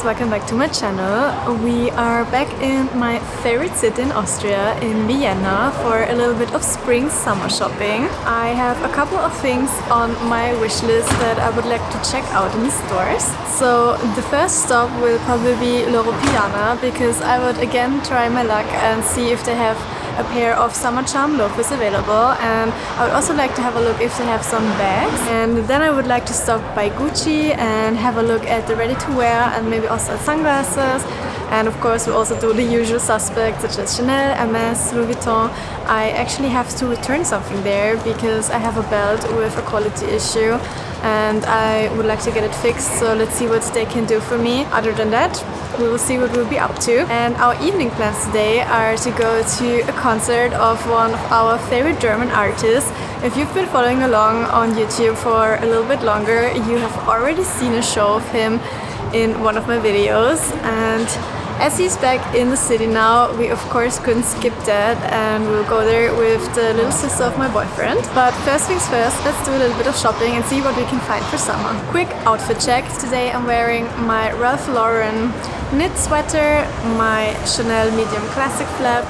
welcome back to my channel. We are back in my favorite city in Austria, in Vienna, for a little bit of spring-summer shopping. I have a couple of things on my wish list that I would like to check out in the stores. So the first stop will probably be L'Europeana, because I would again try my luck and see if they have a pair of summer charm loafers available, and I would also like to have a look if they have some bags. And then I would like to stop by Gucci and have a look at the ready-to-wear and maybe also at sunglasses. And of course we also do the usual suspects such as Chanel, Hermès, Louis Vuitton. I actually have to return something there because I have a belt with a quality issue and I would like to get it fixed, so let's see what they can do for me. Other than that, we will see what we'll be up to. And our evening plans today are to go to a concert of one of our favorite German artists. If you've been following along on YouTube for a little bit longer, you have already seen a show of him in one of my videos. And as he's back in the city now, we of course couldn't skip that, and we'll go there with the little sister of my boyfriend. But first things first, let's do a little bit of shopping and see what we can find for summer. Quick outfit check. Today I'm wearing my Ralph Lauren knit sweater, my Chanel medium classic flap,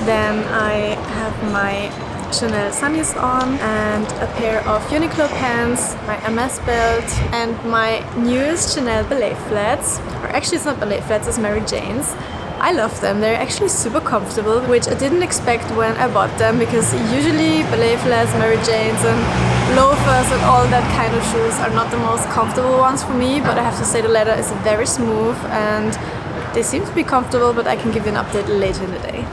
then I have my Chanel sunnies on and a pair of Uniqlo pants, my Hermes belt and my newest Chanel ballet flats. Or actually it's not ballet flats, it's Mary Jane's. I love them, they're actually super comfortable, which I didn't expect when I bought them, because usually ballet flats, Mary Jane's and loafers and all that kind of shoes are not the most comfortable ones for me, but I have to say the leather is very smooth and they seem to be comfortable, but I can give you an update later in the day.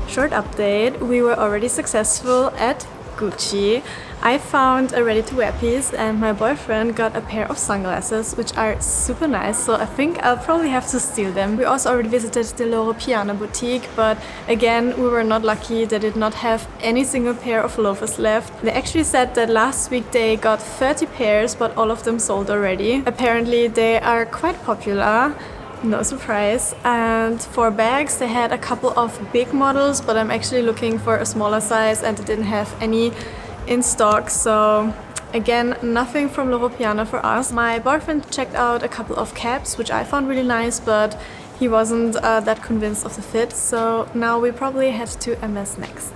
Short update, we were already successful at Gucci. I found a ready-to-wear piece and my boyfriend got a pair of sunglasses, which are super nice, so I think I'll probably have to steal them. We also already visited the L'Europeana boutique, but again we were not lucky. They did not have any single pair of loafers left. They actually said that last week they got 30 pairs, but all of them sold already. Apparently they are quite popular. No surprise. And for bags they had a couple of big models, but I'm actually looking for a smaller size and they didn't have any in stock, so again nothing from L'Europeana for us. My boyfriend checked out a couple of caps which I found really nice, but he wasn't that convinced of the fit, so now we probably head to Hermes next.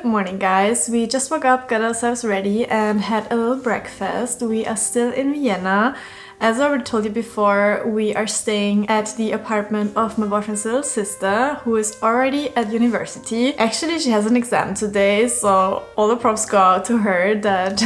Good morning, guys. We just woke up, got ourselves ready and had a little breakfast. We are still in Vienna. As I already told you before, we are staying at the apartment of my boyfriend's little sister, who is already at university. Actually, she has an exam today, so all the props go out to her that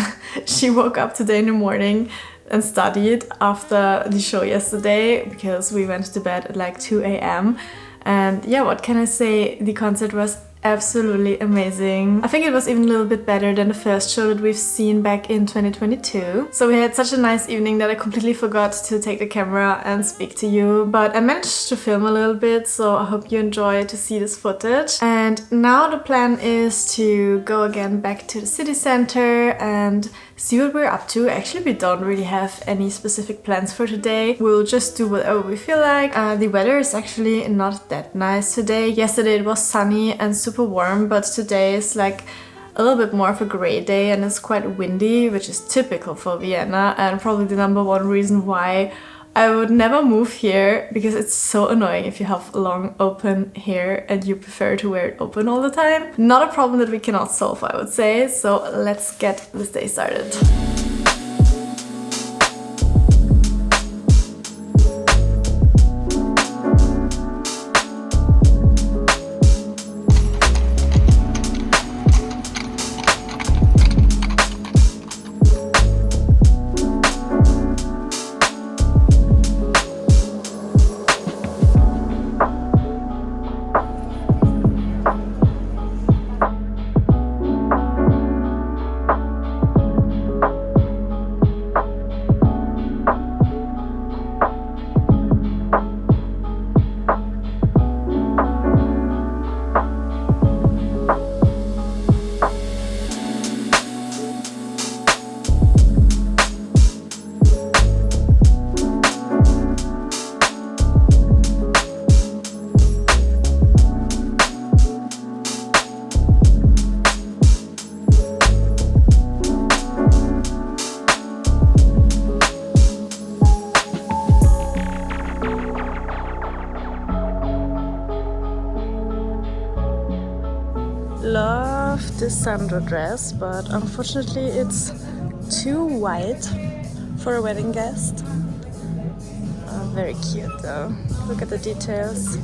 she woke up today in the morning and studied after the show yesterday, because we went to bed at like 2 a.m. And yeah, what can I say? The concert was absolutely amazing. I think it was even a little bit better than the first show that we've seen back in 2022. So we had such a nice evening that I completely forgot to take the camera and speak to you, but I managed to film a little bit, so I hope you enjoy to see this footage. And now the plan is to go again back to the city center and see what we're up to. Actually, we don't really have any specific plans for today. We'll just do whatever we feel like. The weather is actually not that nice today. Yesterday it was sunny and super warm, but today is like a little bit more of a gray day and it's quite windy, which is typical for Vienna and probably the number one reason why I would never move here, because it's so annoying if you have long open hair and you prefer to wear it open all the time. Not a problem that we cannot solve, I would say. So let's get this day started. Love this sandal dress, but unfortunately it's too white for a wedding guest. Very cute though. Look at the details.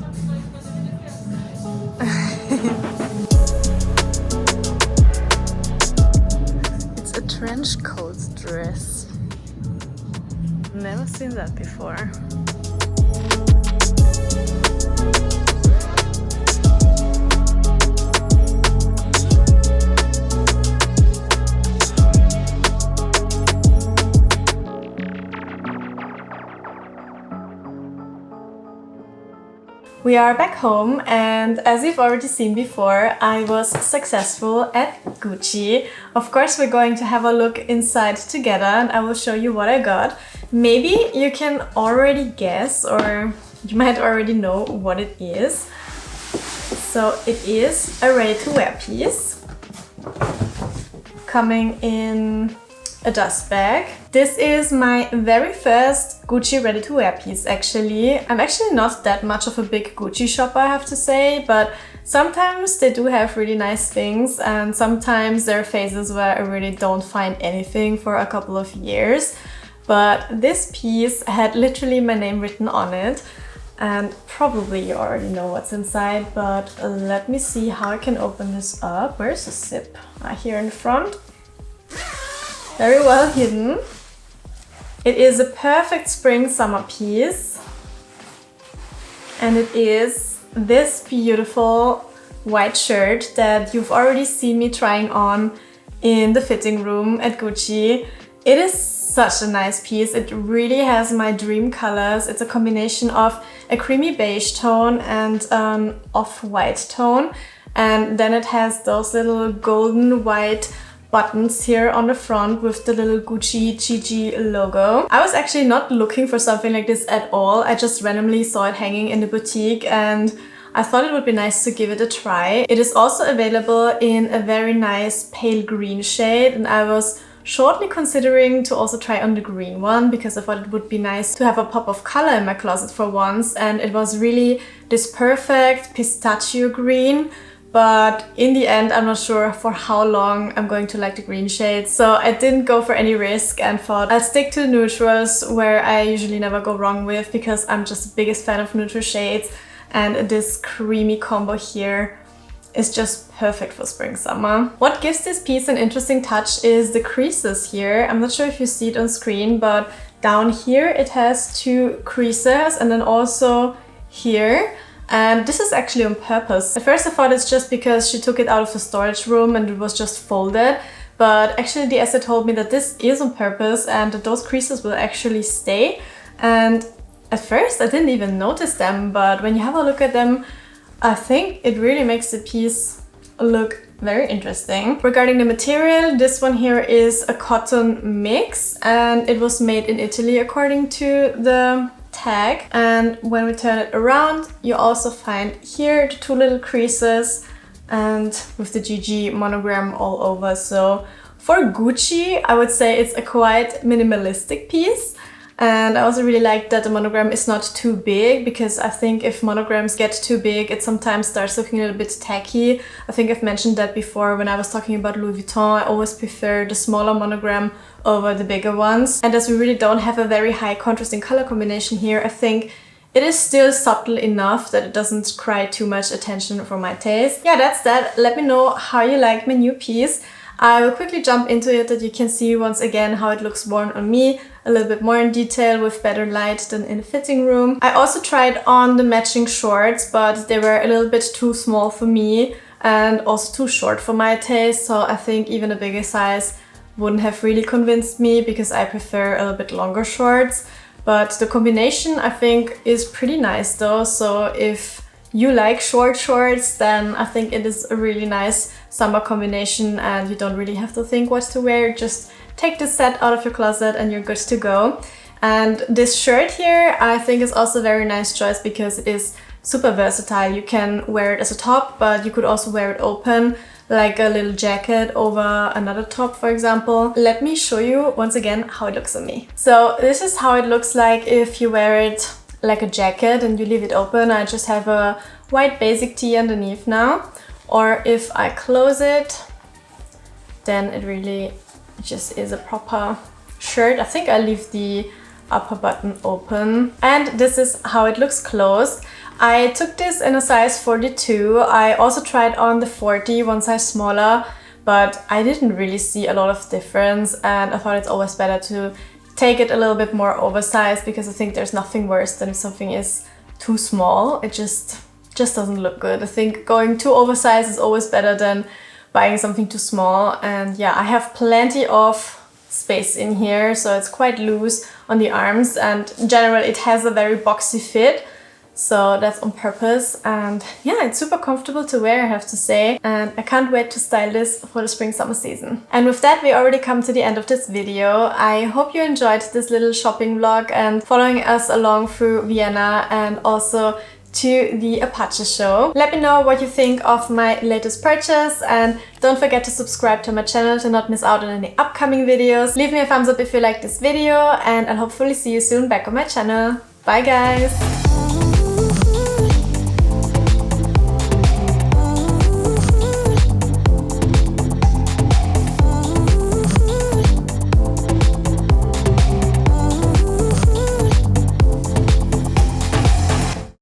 It's a trench coat dress. Never seen that before. We are back home, and as you've already seen before, I was successful at Gucci. Of course, we're going to have a look inside together and I will show you what I got. Maybe you can already guess, or you might already know what it is. So it is a ready-to-wear piece coming in a dust bag. This is my very first Gucci ready-to-wear piece actually. I'm actually not that much of a big Gucci shopper, I have to say, but sometimes they do have really nice things and sometimes there are phases where I really don't find anything for a couple of years. But this piece had literally my name written on it, and probably you already know what's inside, but let me see how I can open this up. Where's the zip? Here in the front. Very well hidden. It is a perfect spring-summer piece, and it is this beautiful white shirt that you've already seen me trying on in the fitting room at Gucci. It is such a nice piece. It really has my dream colors. It's a combination of a creamy beige tone and an off-white tone, and then it has those little golden white buttons here on the front with the little Gucci Gigi logo. I was actually not looking for something like this at all. I just randomly saw it hanging in the boutique and I thought it would be nice to give it a try. It is also available in a very nice pale green shade, and I was shortly considering to also try on the green one because I thought it would be nice to have a pop of color in my closet for once, and it was really this perfect pistachio green, but in the end I'm not sure for how long I'm going to like the green shades, so I didn't go for any risk and thought I'll stick to the neutrals, where I usually never go wrong with, because I'm just the biggest fan of neutral shades, and this creamy combo here is just perfect for spring summer. What gives this piece an interesting touch is the creases here. I'm not sure if you see it on screen, but down here it has 2 creases, and then also here. And this is actually on purpose. At first I thought it's just because she took it out of the storage room and it was just folded, but actually the essay told me that this is on purpose and that those creases will actually stay. And at first I didn't even notice them, but when you have a look at them, I think it really makes the piece look very interesting. Regarding the material, this one here is a cotton mix, and it was made in Italy according to the tag. And when we turn it around, you also find here the 2 little creases and with the GG monogram all over. So for Gucci, I would say it's a quite minimalistic piece. And I also really like that the monogram is not too big, because I think if monograms get too big, it sometimes starts looking a little bit tacky. I think I've mentioned that before when I was talking about Louis Vuitton. I always prefer the smaller monogram over the bigger ones. And as we really don't have a very high contrasting color combination here, I think it is still subtle enough that it doesn't cry too much attention for my taste. Yeah, that's that. Let me know how you like my new piece. I will quickly jump into it, that you can see once again how it looks worn on me, a little bit more in detail with better light than in the fitting room. I also tried on the matching shorts, but they were a little bit too small for me and also too short for my taste, so I think even a bigger size wouldn't have really convinced me, because I prefer a little bit longer shorts. But the combination I think is pretty nice though, so if you like short shorts, then I think it is a really nice summer combination and you don't really have to think what to wear. Just take this set out of your closet and you're good to go. And this shirt here I think is also a very nice choice, because it is super versatile. You can wear it as a top, but you could also wear it open, like a little jacket over another top, for example. Let me show you once again how it looks on me. So this is how it looks like if you wear it like a jacket and you leave it open. I just have a white basic tee underneath now. Or if I close it, then it really just is a proper shirt. I think I leave the upper button open. And this is how it looks closed. I took this in a size 42. I also tried on the 40, one size smaller, but I didn't really see a lot of difference, and I thought it's always better to take it a little bit more oversized, because I think there's nothing worse than if something is too small. It just doesn't look good. I think going too oversized is always better than buying something too small. And yeah, I have plenty of space in here, so it's quite loose on the arms, and in general it has a very boxy fit. So that's on purpose, and yeah, it's super comfortable to wear, I have to say, and I can't wait to style this for the spring-summer season. And with that, we already come to the end of this video. I hope you enjoyed this little shopping vlog and following us along through Vienna and also to the Apache show. Let me know what you think of my latest purchase, and don't forget to subscribe to my channel to not miss out on any upcoming videos. Leave me a thumbs up if you like this video, and I'll hopefully see you soon back on my channel. Bye guys!